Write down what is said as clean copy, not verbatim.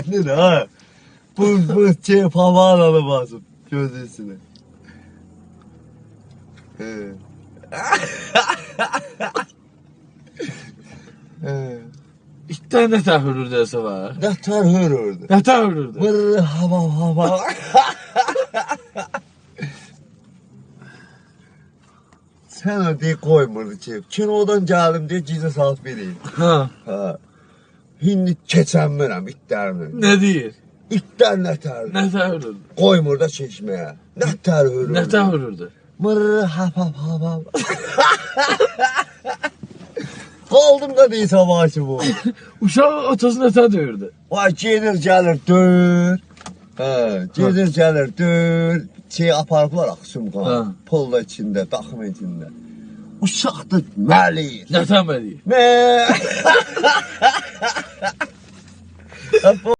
Kendin ha. Bu şey pavan alamazsın gözüsüne. He. He. İtten ne hürürdesi var? Nətər hürürdü. Ne hürürdü? Vırr hava. Sen o diye koymurdu ki. Kinodan geldim diye gizli saat vereyim. Ha. Ha. Hindi keçənmirəm itlərini. Ne değil? İtlər nətər? Ne hürürdü? Koymur da çeşməyə. Nətər hürürdü. Ne hürürdü? Mırr hava. Qaldım da deyil savaşı bu. Uşağın otası ne dövürdü? Vay gelir gəlir dör. Ha, gelir gəlir dör. Şey aparıblar axsumqa. Ha. Polla içində, daxım içində. Uşaq da məli. Ne temeli? Mə.